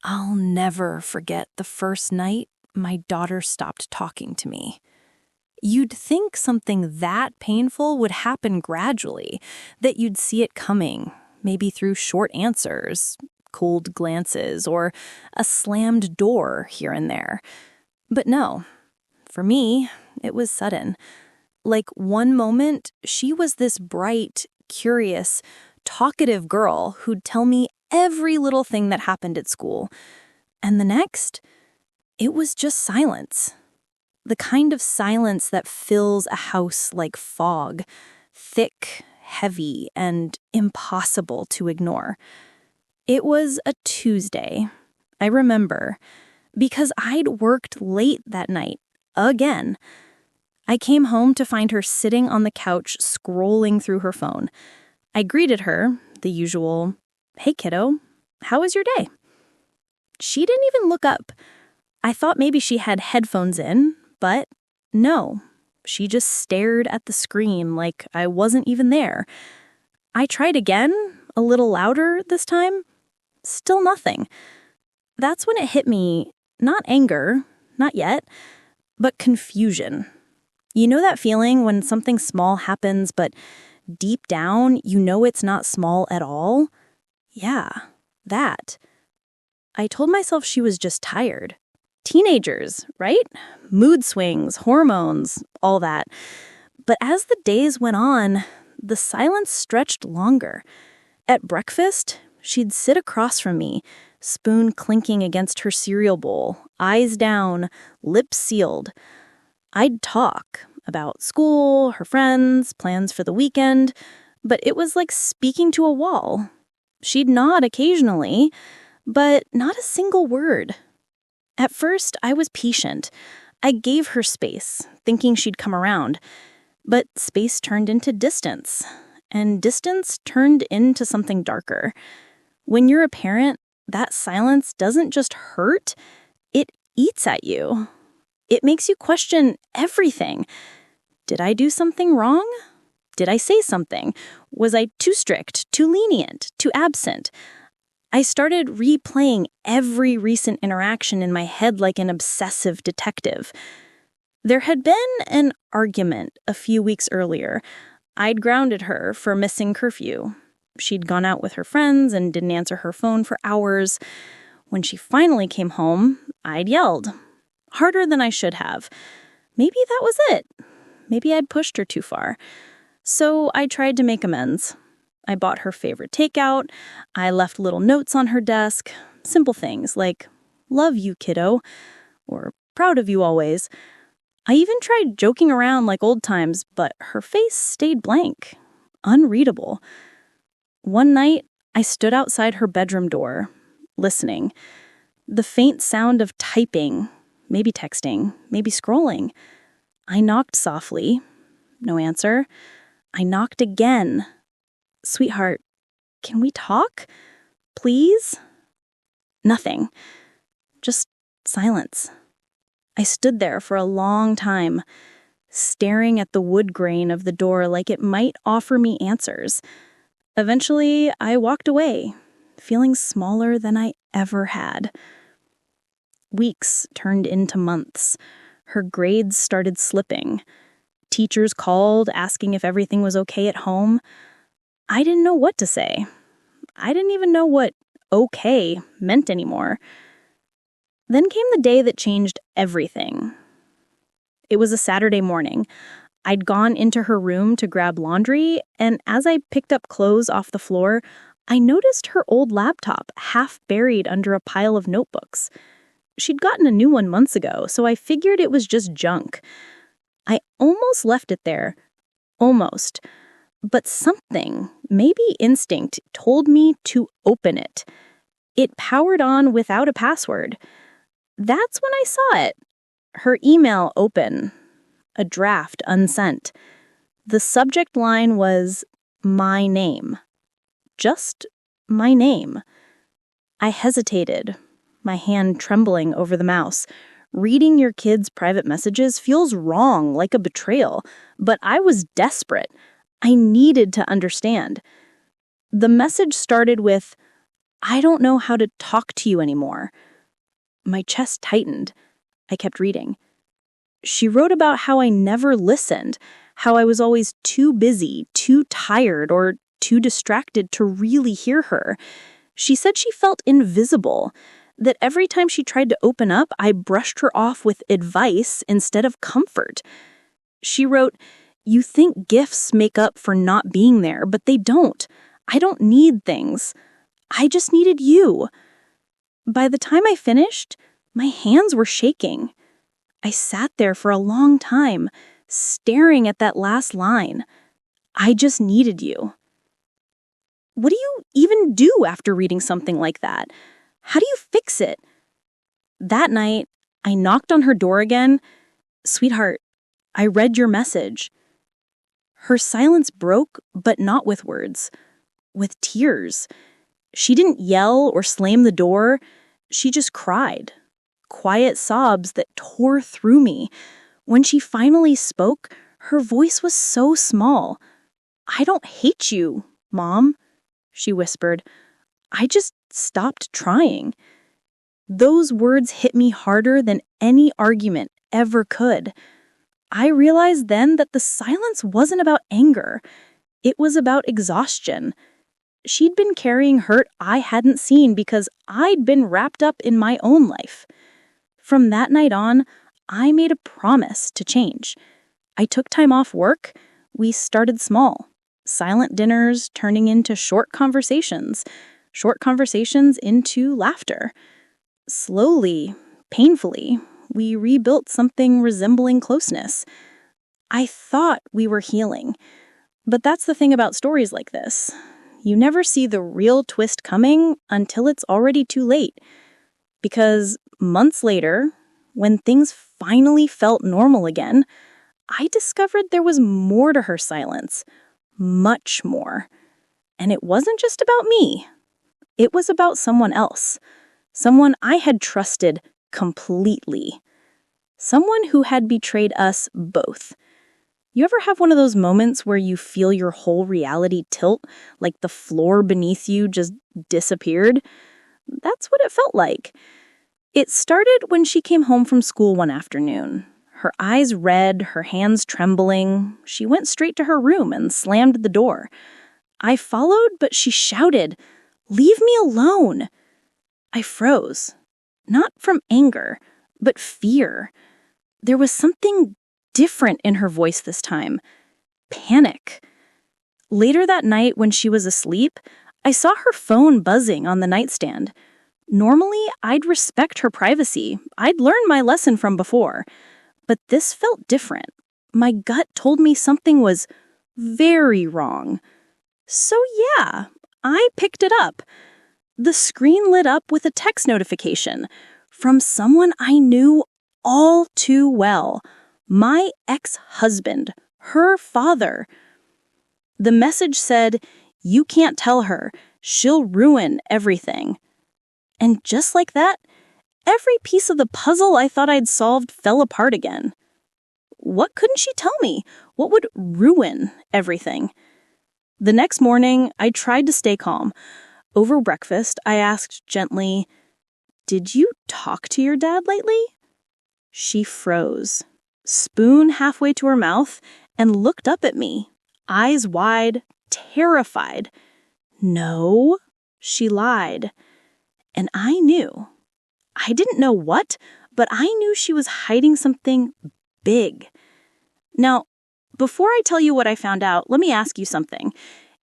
I'll never forget the first night my daughter stopped talking to me. You'd think something that painful would happen gradually, that you'd see it coming, maybe through short answers, cold glances, or a slammed door here and there. But no, for me, it was sudden. Like one moment, she was this bright, curious, talkative girl who'd tell me every little thing that happened at school. And the next, it was just silence. The kind of silence that fills a house like fog, thick, heavy, and impossible to ignore. It was a Tuesday, I remember, because I'd worked late that night, again. I came home to find her sitting on the couch scrolling through her phone. I greeted her, the usual, "Hey kiddo, how was your day?" She didn't even look up. I thought maybe she had headphones in, but no. She just stared at the screen like I wasn't even there. I tried again, a little louder this time. Still nothing. That's when it hit me, not anger, not yet, but confusion. You know that feeling when something small happens, but deep down you know it's not small at all? Yeah, that. I told myself she was just tired. Teenagers, right? Mood swings, hormones, all that. But as the days went on, the silence stretched longer. At breakfast, she'd sit across from me, spoon clinking against her cereal bowl, eyes down, lips sealed. I'd talk about school, her friends, plans for the weekend, but it was like speaking to a wall. She'd nod occasionally, but not a single word. At first, I was patient. I gave her space, thinking she'd come around. But space turned into distance, and distance turned into something darker. When you're a parent, that silence doesn't just hurt, it eats at you. It makes you question everything. Did I do something wrong? Did I say something? Was I too strict, too lenient, too absent? I started replaying every recent interaction in my head like an obsessive detective. There had been an argument a few weeks earlier. I'd grounded her for missing curfew. She'd gone out with her friends and didn't answer her phone for hours. When she finally came home, I'd yelled. Harder than I should have. Maybe that was it. Maybe I'd pushed her too far. So I tried to make amends. I bought her favorite takeout. I left little notes on her desk. Simple things like, "Love you, kiddo," or "Proud of you always." I even tried joking around like old times, but her face stayed blank, unreadable. One night, I stood outside her bedroom door, listening. The faint sound of typing, maybe texting, maybe scrolling. I knocked softly. No answer. I knocked again. "Sweetheart, can we talk? Please?" Nothing. Just silence. I stood there for a long time, staring at the wood grain of the door like it might offer me answers. Eventually, I walked away, feeling smaller than I ever had. Weeks turned into months. Her grades started slipping. Teachers called, asking if everything was okay at home. I didn't know what to say. I didn't even know what okay meant anymore. Then came the day that changed everything. It was a Saturday morning. I'd gone into her room to grab laundry, and as I picked up clothes off the floor, I noticed her old laptop half buried under a pile of notebooks. She'd gotten a new one months ago, so I figured it was just junk. I almost left it there. Almost. But something, maybe instinct, told me to open it. It powered on without a password. That's when I saw it. Her email open. A draft unsent. The subject line was, "My name." Just my name. I hesitated, my hand trembling over the mouse. Reading your kids' private messages feels wrong, like a betrayal, but I was desperate. I needed to understand. The message started with, I don't know how to talk to you anymore. My chest tightened. I kept reading. She wrote about how I never listened, how I was always too busy, too tired, or too distracted to really hear her. She said she felt invisible, that every time she tried to open up, I brushed her off with advice instead of comfort. She wrote, "You think gifts make up for not being there, but they don't. I don't need things. I just needed you." By the time I finished, my hands were shaking. I sat there for a long time, staring at that last line. I just needed you. What do you even do after reading something like that? How do you fix it? That night, I knocked on her door again. "Sweetheart, I read your message." Her silence broke, but not with words, with tears. She didn't yell or slam the door. She just cried. Quiet sobs that tore through me. When she finally spoke, her voice was so small. "I don't hate you, Mom," she whispered. "I just stopped trying." Those words hit me harder than any argument ever could. I realized then that the silence wasn't about anger. It was about exhaustion. She'd been carrying hurt I hadn't seen because I'd been wrapped up in my own life. From that night on, I made a promise to change. I took time off work. We started small. Silent dinners turning into short conversations into laughter. Slowly, painfully, we rebuilt something resembling closeness. I thought we were healing. But that's the thing about stories like this. You never see the real twist coming until it's already too late. Because months later, when things finally felt normal again, I discovered there was more to her silence. Much more. And it wasn't just about me. It was about someone else. Someone I had trusted completely. Someone who had betrayed us both. You ever have one of those moments where you feel your whole reality tilt, like the floor beneath you just disappeared? That's what it felt like. It started when she came home from school one afternoon. Her eyes red, her hands trembling. She went straight to her room and slammed the door. I followed, but she shouted, "Leave me alone!" I froze. Not from anger, but fear. There was something different in her voice this time. Panic. Later that night, when she was asleep, I saw her phone buzzing on the nightstand. Normally, I'd respect her privacy. I'd learned my lesson from before. But this felt different. My gut told me something was very wrong. So yeah, I picked it up. The screen lit up with a text notification from someone I knew all too well. My ex-husband, her father. The message said, "You can't tell her. She'll ruin everything." And just like that, every piece of the puzzle I thought I'd solved fell apart again. What couldn't she tell me? What would ruin everything? The next morning, I tried to stay calm. Over breakfast, I asked gently, "Did you talk to your dad lately?" She froze, spoon halfway to her mouth, and looked up at me, eyes wide, terrified. "No," she lied. And I knew. I didn't know what, but I knew she was hiding something big. Now, before I tell you what I found out, let me ask you something.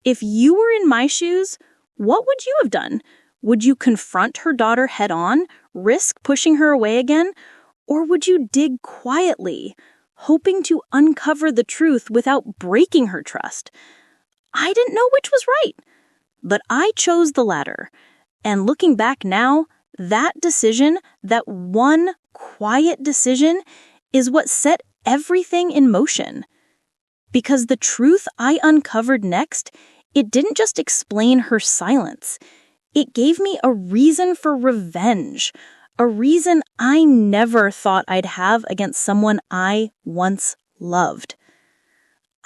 If you were in my shoes, what would you have done? Would you confront her daughter head on, risk pushing her away again? Or would you dig quietly, hoping to uncover the truth without breaking her trust? I didn't know which was right, but I chose the latter. And looking back now, that decision, that one quiet decision, is what set everything in motion. Because the truth I uncovered next, it didn't just explain her silence. It gave me a reason for revenge, a reason I never thought I'd have against someone I once loved.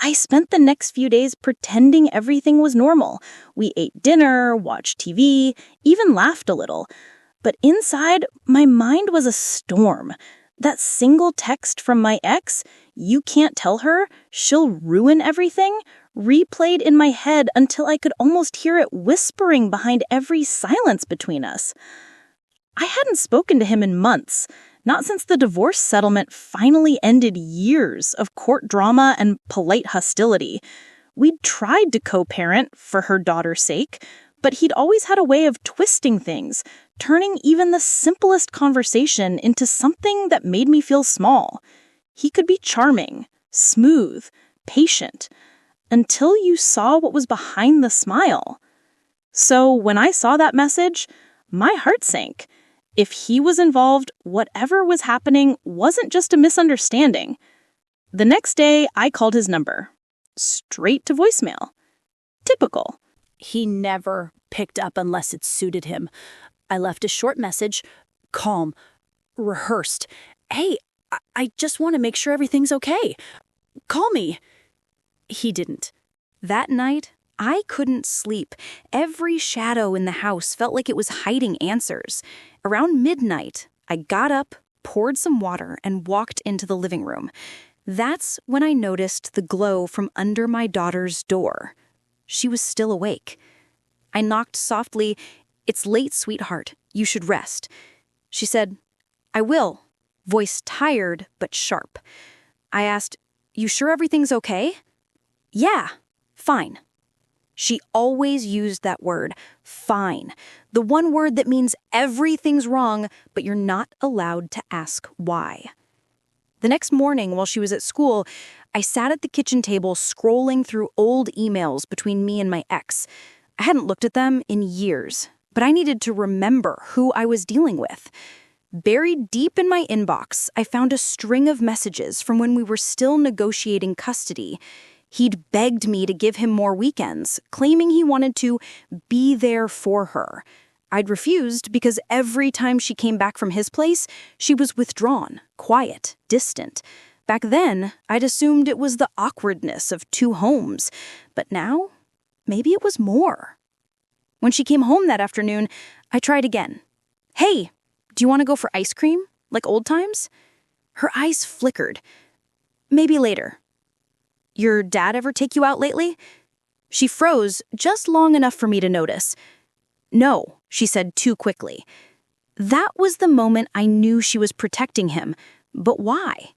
I spent the next few days pretending everything was normal. We ate dinner, watched TV, even laughed a little. But inside, my mind was a storm. That single text from my ex, "You can't tell her, she'll ruin everything," replayed in my head until I could almost hear it whispering behind every silence between us. I hadn't spoken to him in months, not since the divorce settlement finally ended years of court drama and polite hostility. We'd tried to co-parent for her daughter's sake, but he'd always had a way of twisting things, turning even the simplest conversation into something that made me feel small. He could be charming, smooth, patient, until you saw what was behind the smile. So when I saw that message, my heart sank. If he was involved, whatever was happening wasn't just a misunderstanding. The next day, I called his number. Straight to voicemail. Typical. He never picked up unless it suited him. I left a short message, calm, rehearsed. "Hey, I just want to make sure everything's okay. Call me." He didn't. That night, I couldn't sleep. Every shadow in the house felt like it was hiding answers. Around midnight, I got up, poured some water, and walked into the living room. That's when I noticed the glow from under my daughter's door. She was still awake. I knocked softly. "It's late, sweetheart. You should rest." She said, "I will," voice tired but sharp. I asked, "You sure everything's okay?" "Yeah, fine." She always used that word, fine, the one word that means everything's wrong, but you're not allowed to ask why. The next morning, while she was at school, I sat at the kitchen table scrolling through old emails between me and my ex. I hadn't looked at them in years, but I needed to remember who I was dealing with. Buried deep in my inbox, I found a string of messages from when we were still negotiating custody. He'd begged me to give him more weekends, claiming he wanted to be there for her. I'd refused because every time she came back from his place, she was withdrawn, quiet, distant. Back then, I'd assumed it was the awkwardness of two homes, but now, maybe it was more. When she came home that afternoon, I tried again. "Hey, do you want to go for ice cream, like old times?" Her eyes flickered. "Maybe later." "Your dad ever take you out lately?" She froze just long enough for me to notice. "No," she said too quickly. That was the moment I knew she was protecting him. But why?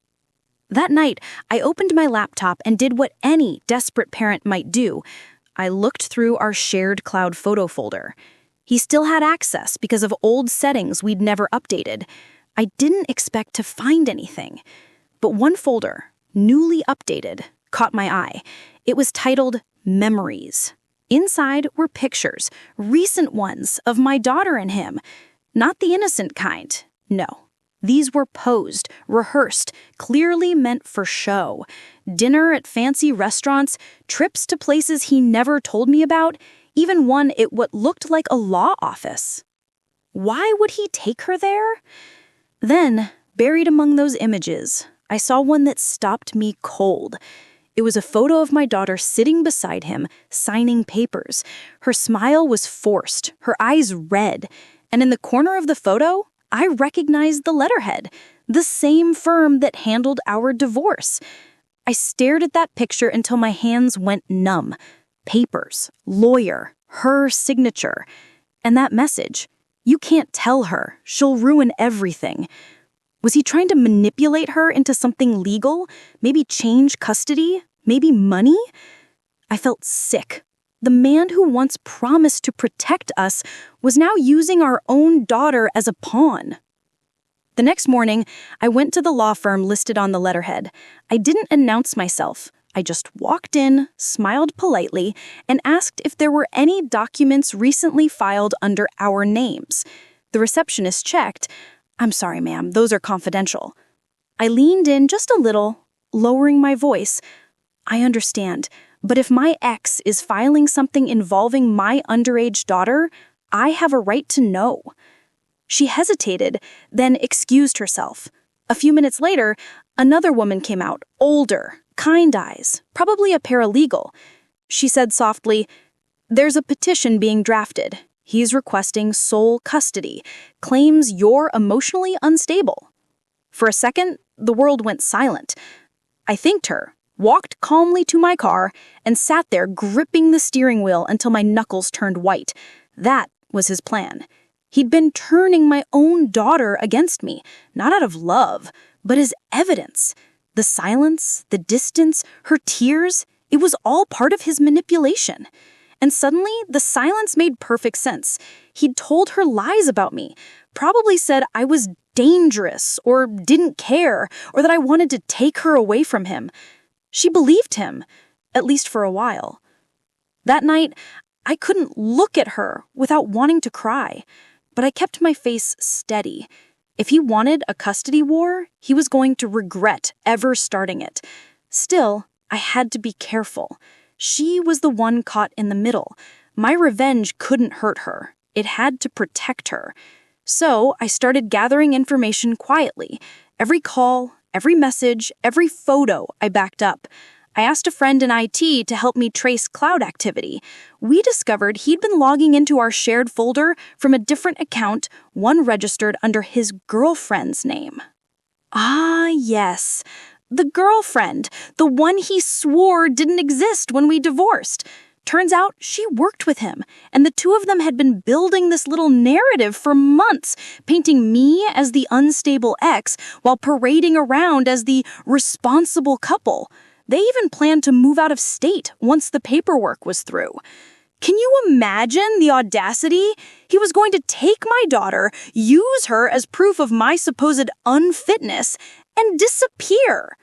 That night, I opened my laptop and did what any desperate parent might do. I looked through our shared cloud photo folder. He still had access because of old settings we'd never updated. I didn't expect to find anything. But one folder, newly updated, caught my eye. It was titled Memories. Inside were pictures, recent ones, of my daughter and him. Not the innocent kind. No. These were posed, rehearsed, clearly meant for show. Dinner at fancy restaurants, trips to places he never told me about, even one at what looked like a law office. Why would he take her there? Then, buried among those images, I saw one that stopped me cold. It was a photo of my daughter sitting beside him, signing papers. Her smile was forced, her eyes red, and in the corner of the photo, I recognized the letterhead, the same firm that handled our divorce. I stared at that picture until my hands went numb. Papers, lawyer, her signature. And that message, "You can't tell her, she'll ruin everything." Was he trying to manipulate her into something legal? Maybe change custody? Maybe money? I felt sick. The man who once promised to protect us was now using our own daughter as a pawn. The next morning, I went to the law firm listed on the letterhead. I didn't announce myself. I just walked in, smiled politely, and asked if there were any documents recently filed under our names. The receptionist checked. "I'm sorry, ma'am, those are confidential." I leaned in just a little, lowering my voice. "I understand, but if my ex is filing something involving my underage daughter, I have a right to know." She hesitated, then excused herself. A few minutes later, Another woman came out, older, kind eyes, probably a paralegal. She said softly, "There's a petition being drafted. He's requesting sole custody, claims you're emotionally unstable." For a second, the world went silent. I thanked her, walked calmly to my car, and sat there gripping the steering wheel until my knuckles turned white. That was his plan. He'd been turning my own daughter against me, not out of love, but as evidence. The silence, the distance, her tears, it was all part of his manipulation. And suddenly, the silence made perfect sense. He'd told her lies about me, probably said I was dangerous or didn't care or that I wanted to take her away from him. She believed him, at least for a while. That night, I couldn't look at her without wanting to cry, but I kept my face steady. If he wanted a custody war, he was going to regret ever starting it. Still, I had to be careful. She was the one caught in the middle. My revenge couldn't hurt her. It had to protect her. So I started gathering information quietly. Every call, every message, every photo I backed up. I asked a friend in IT to help me trace cloud activity. We discovered he'd been logging into our shared folder from a different account, one registered under his girlfriend's name. Ah, yes. The girlfriend, the one he swore didn't exist when we divorced. Turns out she worked with him, and the two of them had been building this little narrative for months, painting me as the unstable ex while parading around as the responsible couple. They even planned to move out of state once the paperwork was through. Can you imagine the audacity? He was going to take my daughter, use her as proof of my supposed unfitness, and disappear.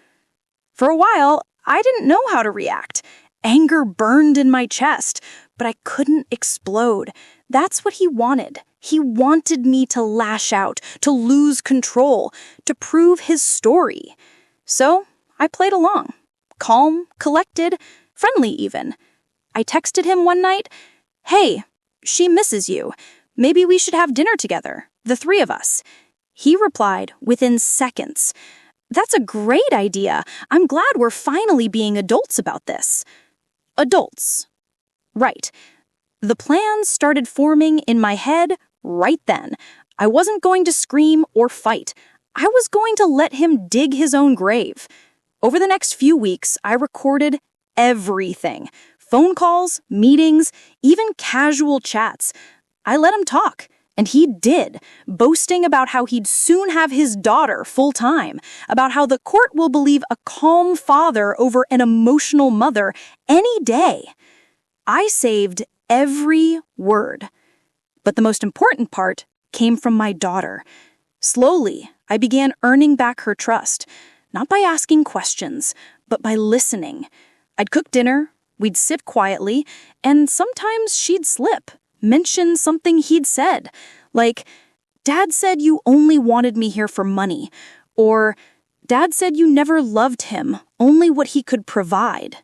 For a while, I didn't know how to react. Anger burned in my chest, but I couldn't explode. That's what he wanted. He wanted me to lash out, to lose control, to prove his story. So I played along. Calm, collected, friendly even. I texted him one night, "Hey, she misses you. Maybe we should have dinner together, the three of us." He replied within seconds, "That's a great idea. I'm glad we're finally being adults about this." Adults. Right. The plans started forming in my head right then. I wasn't going to scream or fight. I was going to let him dig his own grave. Over the next few weeks, I recorded everything. Phone calls, meetings, even casual chats. I let him talk, and he did, boasting about how he'd soon have his daughter full-time, about how the court will believe a calm father over an emotional mother any day. I saved every word. But the most important part came from my daughter. Slowly, I began earning back her trust. Not by asking questions, but by listening. I'd cook dinner, we'd sit quietly, and sometimes she'd slip, mention something he'd said, like, "Dad said you only wanted me here for money," or "Dad said you never loved him, only what he could provide."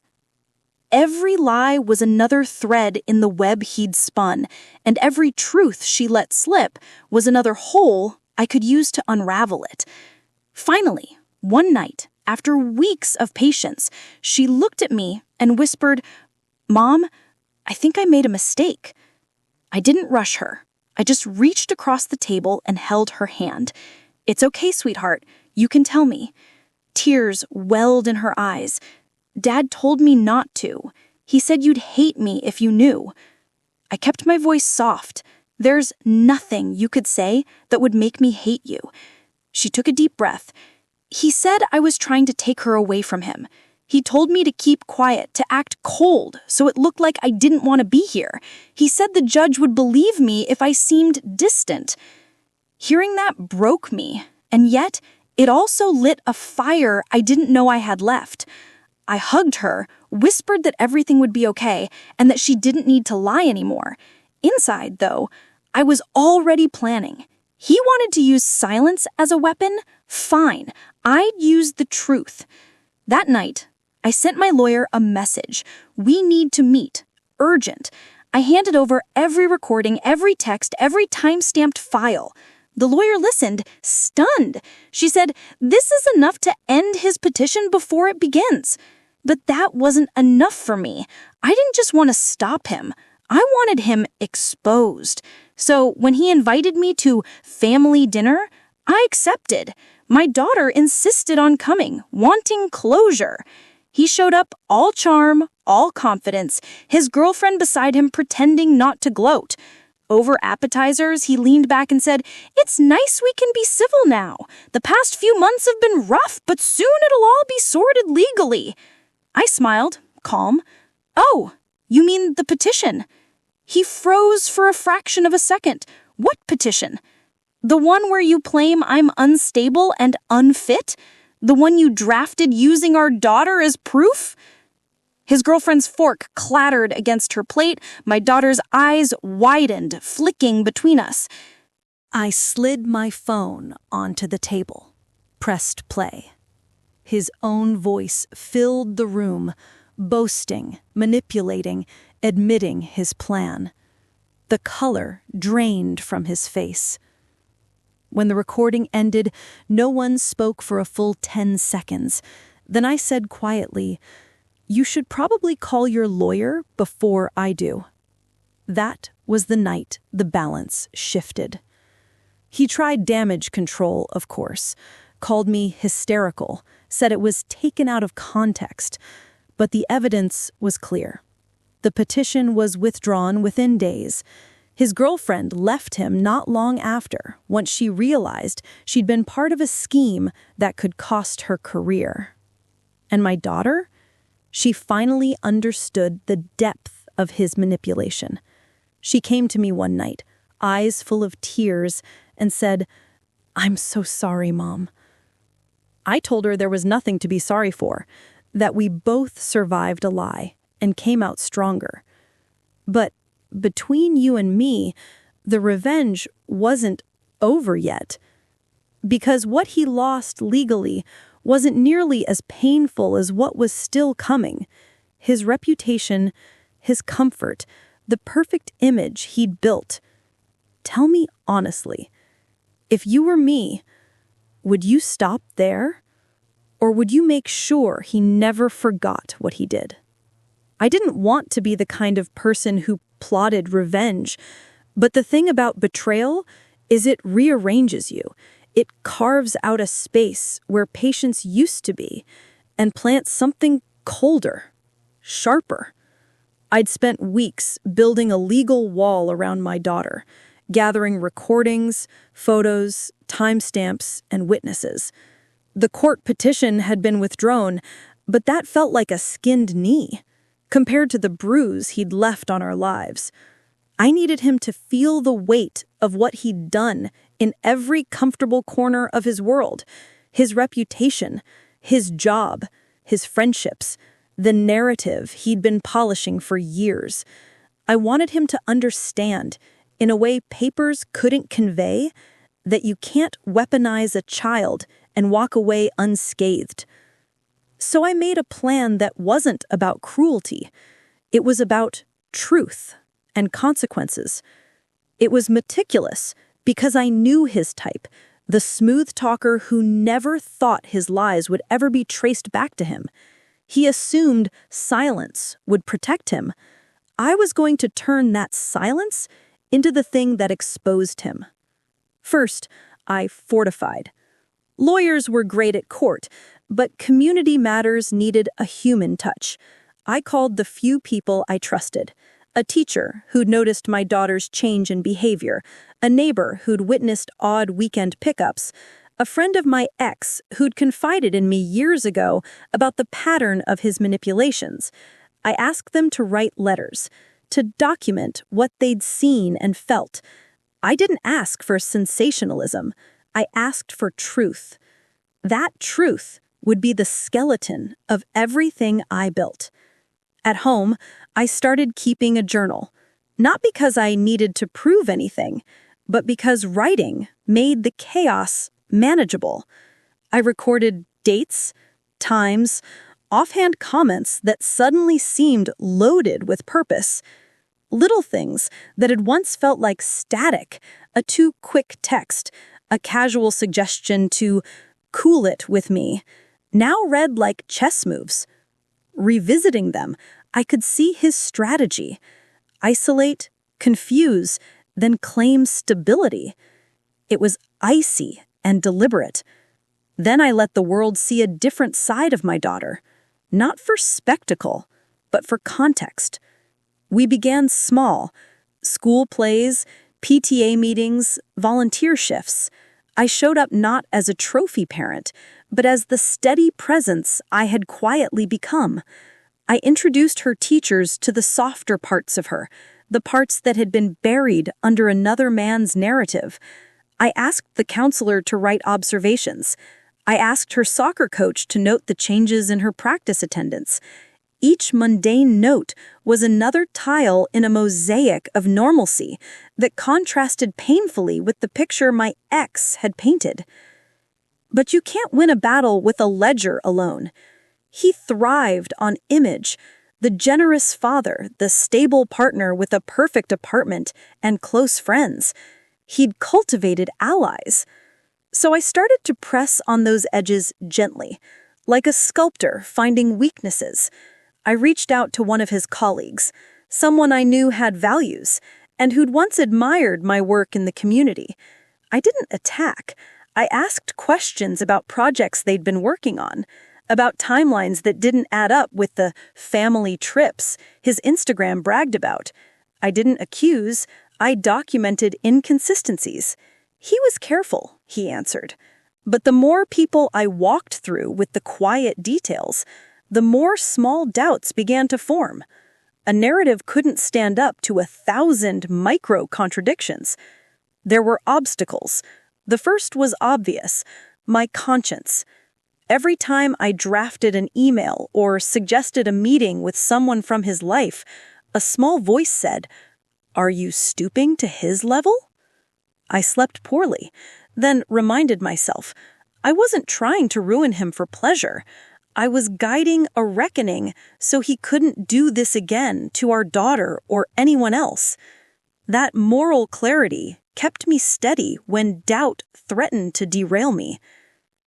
Every lie was another thread in the web he'd spun, and every truth she let slip was another hole I could use to unravel it. Finally, one night, after weeks of patience, she looked at me and whispered, "Mom, I think I made a mistake." I didn't rush her. I just reached across the table and held her hand. "It's okay, sweetheart. You can tell me." Tears welled in her eyes. "Dad told me not to. He said you'd hate me if you knew." I kept my voice soft. "There's nothing you could say that would make me hate you." She took a deep breath. "He said I was trying to take her away from him. He told me to keep quiet, to act cold, so it looked like I didn't want to be here. He said the judge would believe me if I seemed distant." Hearing that broke me, and yet it also lit a fire I didn't know I had left. I hugged her, whispered that everything would be okay, and that she didn't need to lie anymore. Inside, though, I was already planning. He wanted to use silence as a weapon? Fine, I'd use the truth. That night, I sent my lawyer a message. "We need to meet. Urgent." I handed over every recording, every text, every time-stamped file. The lawyer listened, stunned. She said, "This is enough to end his petition before it begins." But that wasn't enough for me. I didn't just want to stop him. I wanted him exposed. So when he invited me to family dinner, I accepted. My daughter insisted on coming, wanting closure. He showed up all charm, all confidence, his girlfriend beside him pretending not to gloat. Over appetizers, he leaned back and said, "It's nice we can be civil now. The past few months have been rough, but soon it'll all be sorted legally." I smiled, calm. "Oh, you mean the petition?" He froze for a fraction of a second. "What petition?" "The one where you claim I'm unstable and unfit? The one you drafted using our daughter as proof?" His girlfriend's fork clattered against her plate. My daughter's eyes widened, flicking between us. I slid my phone onto the table, pressed play. His own voice filled the room, boasting, manipulating, admitting his plan. The color drained from his face. When the recording ended, no one spoke for a full 10 seconds. Then I said quietly, "You should probably call your lawyer before I do." That was the night the balance shifted. He tried damage control, of course, called me hysterical, said it was taken out of context, but the evidence was clear. The petition was withdrawn within days. His girlfriend left him not long after, once she realized she'd been part of a scheme that could cost her career. And my daughter? She finally understood the depth of his manipulation. She came to me one night, eyes full of tears, and said, "I'm so sorry, Mom." I told her there was nothing to be sorry for, that we both survived a lie and came out stronger. But between you and me, the revenge wasn't over yet. Because what he lost legally wasn't nearly as painful as what was still coming. His reputation, his comfort, the perfect image he'd built. Tell me honestly, if you were me, would you stop there? Or would you make sure he never forgot what he did? I didn't want to be the kind of person who plotted revenge, but the thing about betrayal is it rearranges you. It carves out a space where patience used to be and plants something colder, sharper. I'd spent weeks building a legal wall around my daughter, gathering recordings, photos, timestamps, and witnesses. The court petition had been withdrawn, but that felt like a skinned knee compared to the bruise he'd left on our lives. I needed him to feel the weight of what he'd done in every comfortable corner of his world, his reputation, his job, his friendships, the narrative he'd been polishing for years. I wanted him to understand, in a way papers couldn't convey, that you can't weaponize a child and walk away unscathed. So I made a plan that wasn't about cruelty. It was about truth and consequences. It was meticulous because I knew his type, the smooth talker who never thought his lies would ever be traced back to him. He assumed silence would protect him. I was going to turn that silence into the thing that exposed him. First, I fortified. Lawyers were great at court, but community matters needed a human touch. I called the few people I trusted. A teacher who'd noticed my daughter's change in behavior, a neighbor who'd witnessed odd weekend pickups, a friend of my ex who'd confided in me years ago about the pattern of his manipulations. I asked them to write letters, to document what they'd seen and felt. I didn't ask for sensationalism. I asked for truth. That truth would be the skeleton of everything I built. At home, I started keeping a journal, not because I needed to prove anything, but because writing made the chaos manageable. I recorded dates, times, offhand comments that suddenly seemed loaded with purpose. Little things that had once felt like static, a too quick text, a casual suggestion to cool it with me, now read like chess moves. Revisiting them, I could see his strategy: isolate, confuse, then claim stability. It was icy and deliberate. Then I let the world see a different side of my daughter, not for spectacle, but for context. We began small: school plays, PTA meetings, volunteer shifts. I showed up not as a trophy parent, but as the steady presence I had quietly become. I introduced her teachers to the softer parts of her, the parts that had been buried under another man's narrative. I asked the counselor to write observations. I asked her soccer coach to note the changes in her practice attendance. Each mundane note was another tile in a mosaic of normalcy that contrasted painfully with the picture my ex had painted. But you can't win a battle with a ledger alone. He thrived on image: the generous father, the stable partner with a perfect apartment and close friends. He'd cultivated allies. So I started to press on those edges gently, like a sculptor finding weaknesses. I reached out to one of his colleagues, someone I knew had values, and who'd once admired my work in the community. I didn't attack. I asked questions about projects they'd been working on, about timelines that didn't add up with the family trips his Instagram bragged about. I didn't accuse. I documented inconsistencies. He was careful, he answered. But the more people I walked through with the quiet details, the more small doubts began to form. A narrative couldn't stand up to 1,000 micro-contradictions. There were obstacles. The first was obvious: my conscience. Every time I drafted an email or suggested a meeting with someone from his life, a small voice said, "Are you stooping to his level?" I slept poorly, then reminded myself I wasn't trying to ruin him for pleasure. I was guiding a reckoning so he couldn't do this again to our daughter or anyone else. That moral clarity kept me steady when doubt threatened to derail me.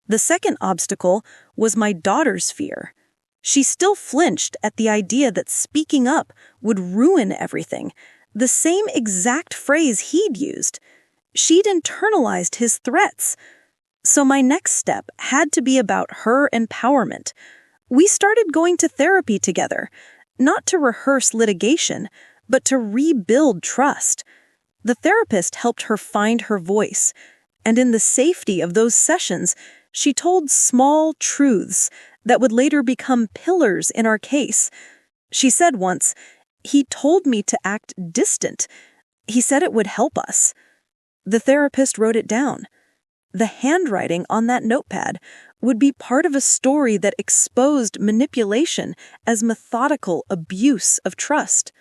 The second obstacle was my daughter's fear. She still flinched at the idea that speaking up would ruin everything, the same exact phrase he'd used. She'd internalized his threats. So my next step had to be about her empowerment. We started going to therapy together, not to rehearse litigation, but to rebuild trust. The therapist helped her find her voice, and in the safety of those sessions, she told small truths that would later become pillars in our case. She said once, "He told me to act distant. He said it would help us." The therapist wrote it down. The handwriting on that notepad would be part of a story that exposed manipulation as methodical abuse of trust.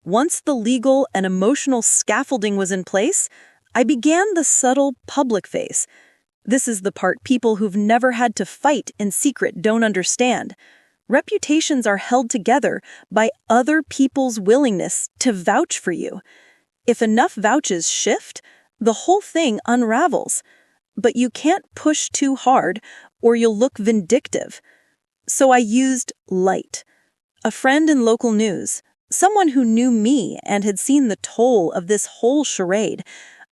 Once the legal and emotional scaffolding was in place, I began the subtle public phase. This is the part people who've never had to fight in secret don't understand. Reputations are held together by other people's willingness to vouch for you. If enough vouches shift, the whole thing unravels. But you can't push too hard or you'll look vindictive. So I used light. A friend in local news, someone who knew me and had seen the toll of this whole charade,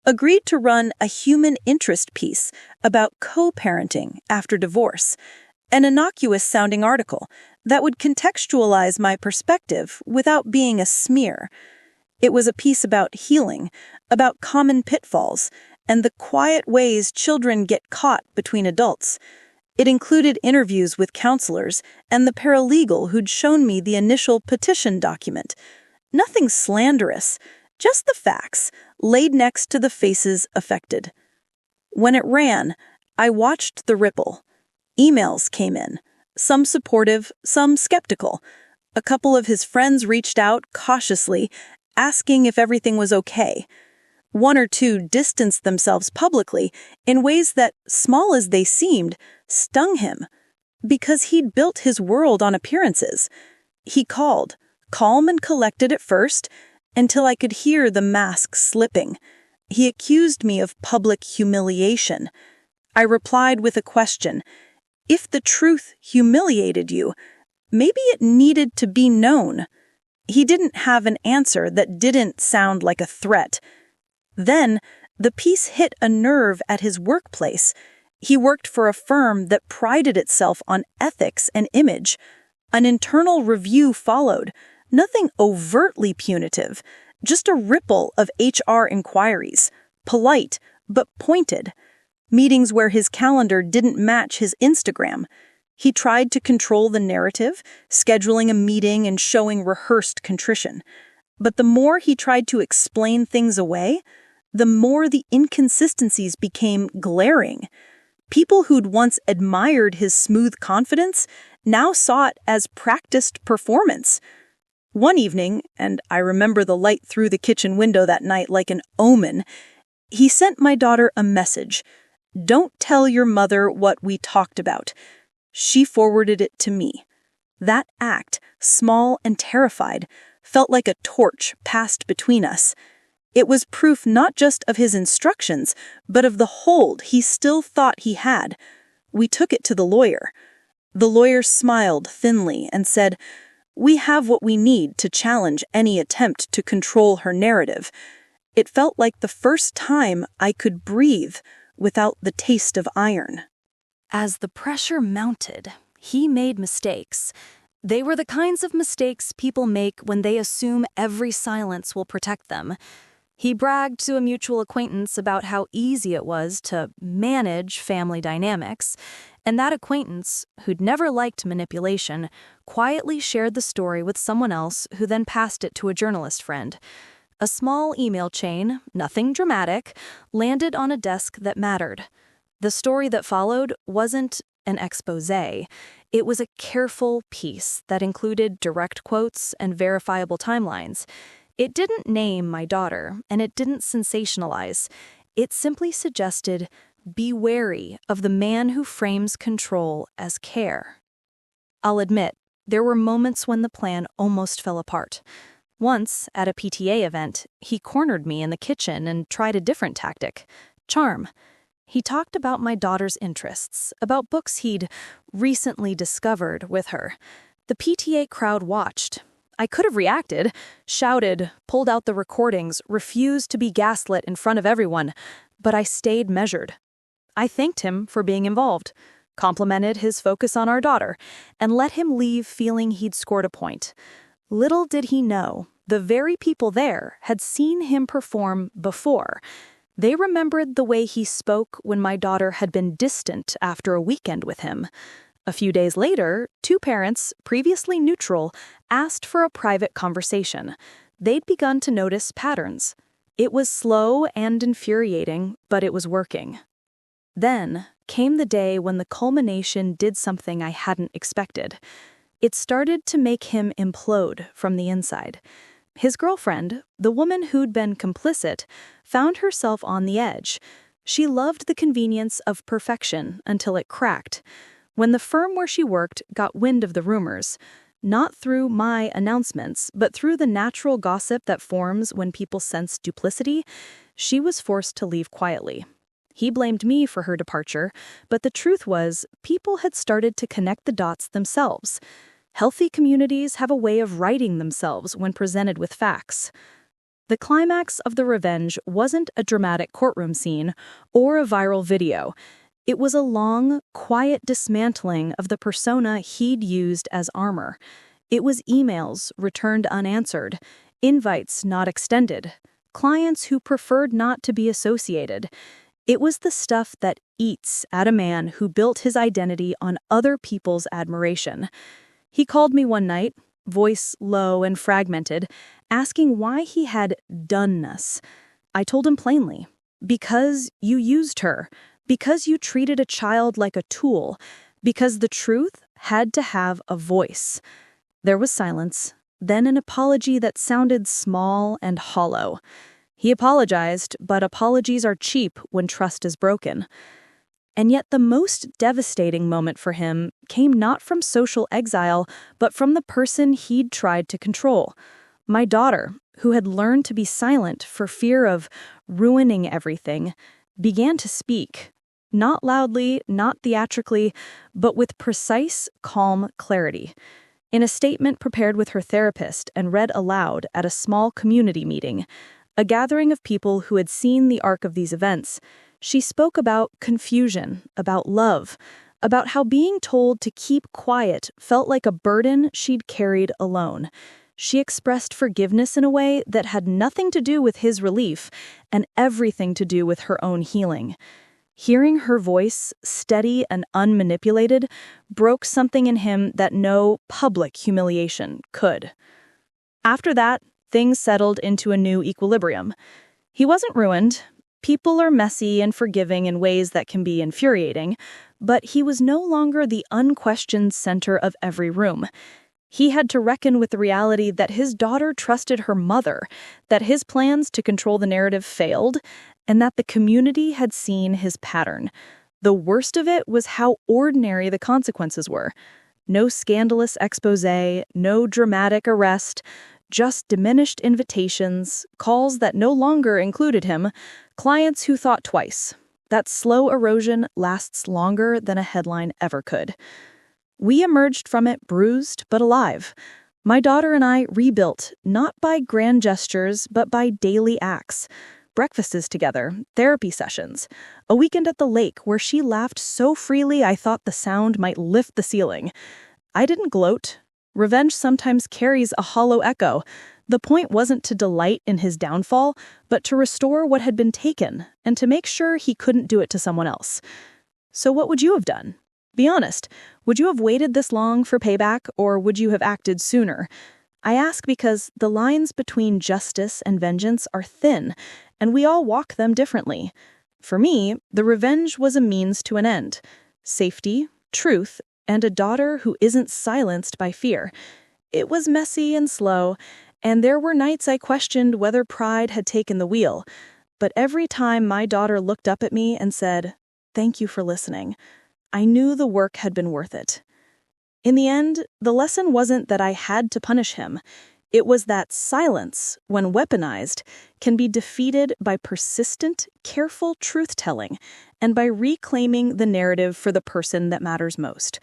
agreed to run a human interest piece about co-parenting after divorce, an innocuous-sounding article that would contextualize my perspective without being a smear. It was a piece about healing, about common pitfalls, and the quiet ways children get caught between adults. It included interviews with counselors and the paralegal who'd shown me the initial petition document. Nothing slanderous, just the facts, laid next to the faces affected. When it ran, I watched the ripple. Emails came in, some supportive, some skeptical. A couple of his friends reached out cautiously, asking if everything was okay. One or two distanced themselves publicly in ways that, small as they seemed, stung him. Because he'd built his world on appearances. He called, calm and collected at first, until I could hear the mask slipping. He accused me of public humiliation. I replied with a question. If the truth humiliated you, maybe it needed to be known. He didn't have an answer that didn't sound like a threat. Then, the piece hit a nerve at his workplace. He worked for a firm that prided itself on ethics and image. An internal review followed, nothing overtly punitive, just a ripple of HR inquiries, polite but pointed. Meetings where his calendar didn't match his Instagram. He tried to control the narrative, scheduling a meeting and showing rehearsed contrition. But the more he tried to explain things away, the more the inconsistencies became glaring. People who'd once admired his smooth confidence now saw it as practiced performance. One evening, and I remember the light through the kitchen window that night like an omen, he sent my daughter a message. "Don't tell your mother what we talked about." She forwarded it to me. That act, small and terrified, felt like a torch passed between us. It was proof not just of his instructions, but of the hold he still thought he had. We took it to the lawyer. The lawyer smiled thinly and said, "We have what we need to challenge any attempt to control her narrative." It felt like the first time I could breathe without the taste of iron. As the pressure mounted, he made mistakes. They were the kinds of mistakes people make when they assume every silence will protect them. He bragged to a mutual acquaintance about how easy it was to manage family dynamics, and that acquaintance, who'd never liked manipulation, quietly shared the story with someone else who then passed it to a journalist friend. A small email chain, nothing dramatic, landed on a desk that mattered. The story that followed wasn't an exposé. It was a careful piece that included direct quotes and verifiable timelines. It didn't name my daughter, and it didn't sensationalize. It simply suggested, be wary of the man who frames control as care. I'll admit, there were moments when the plan almost fell apart. Once, at a PTA event, he cornered me in the kitchen and tried a different tactic: charm. He talked about my daughter's interests, about books he'd recently discovered with her. The PTA crowd watched. I could have reacted, shouted, pulled out the recordings, refused to be gaslit in front of everyone, but I stayed measured. I thanked him for being involved, complimented his focus on our daughter, and let him leave feeling he'd scored a point. Little did he know, the very people there had seen him perform before. They remembered the way he spoke when my daughter had been distant after a weekend with him. A few days later, two parents, previously neutral, asked for a private conversation. They'd begun to notice patterns. It was slow and infuriating, but it was working. Then came the day when the culmination did something I hadn't expected. It started to make him implode from the inside. His girlfriend, the woman who'd been complicit, found herself on the edge. She loved the convenience of perfection until it cracked. When the firm where she worked got wind of the rumors, not through my announcements, but through the natural gossip that forms when people sense duplicity, she was forced to leave quietly. He blamed me for her departure, but the truth was, people had started to connect the dots themselves. Healthy communities have a way of righting themselves when presented with facts. The climax of the revenge wasn't a dramatic courtroom scene or a viral video. It was a long, quiet dismantling of the persona he'd used as armor. It was emails returned unanswered, invites not extended, clients who preferred not to be associated. It was the stuff that eats at a man who built his identity on other people's admiration. He called me one night, voice low and fragmented, asking why he had done us. I told him plainly, because you used her, because you treated a child like a tool, because the truth had to have a voice. There was silence, then an apology that sounded small and hollow. He apologized, but apologies are cheap when trust is broken. And yet the most devastating moment for him came not from social exile, but from the person he'd tried to control. My daughter, who had learned to be silent for fear of ruining everything, began to speak. Not loudly, not theatrically, but with precise, calm clarity. In a statement prepared with her therapist and read aloud at a small community meeting, a gathering of people who had seen the arc of these events, she spoke about confusion, about love, about how being told to keep quiet felt like a burden she'd carried alone. She expressed forgiveness in a way that had nothing to do with his relief and everything to do with her own healing. Hearing her voice, steady and unmanipulated, broke something in him that no public humiliation could. After that, things settled into a new equilibrium. He wasn't ruined. People are messy and forgiving in ways that can be infuriating, but he was no longer the unquestioned center of every room. He had to reckon with the reality that his daughter trusted her mother, that his plans to control the narrative failed, and that the community had seen his pattern. The worst of it was how ordinary the consequences were. No scandalous exposé, no dramatic arrest, just diminished invitations, calls that no longer included him, clients who thought twice. That slow erosion lasts longer than a headline ever could. We emerged from it bruised but alive. My daughter and I rebuilt, not by grand gestures, but by daily acts. Breakfasts together, therapy sessions, a weekend at the lake where she laughed so freely I thought the sound might lift the ceiling. I didn't gloat. Revenge sometimes carries a hollow echo. The point wasn't to delight in his downfall, but to restore what had been taken and to make sure he couldn't do it to someone else. So what would you have done? Be honest, would you have waited this long for payback, or would you have acted sooner? I ask because the lines between justice and vengeance are thin, and we all walk them differently. For me, the revenge was a means to an end. Safety, truth, and a daughter who isn't silenced by fear. It was messy and slow, and there were nights I questioned whether pride had taken the wheel. But every time my daughter looked up at me and said, "Thank you for listening," I knew the work had been worth it. In the end, the lesson wasn't that I had to punish him. It was that silence, when weaponized, can be defeated by persistent, careful truth-telling and by reclaiming the narrative for the person that matters most.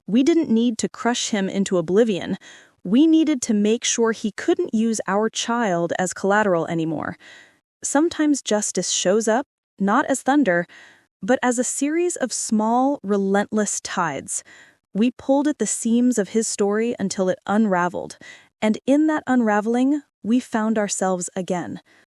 We didn't need to crush him into oblivion. We needed to make sure he couldn't use our child as collateral anymore. Sometimes justice shows up, not as thunder, but as a series of small, relentless tides. We pulled at the seams of his story until it unraveled, and in that unraveling, we found ourselves again.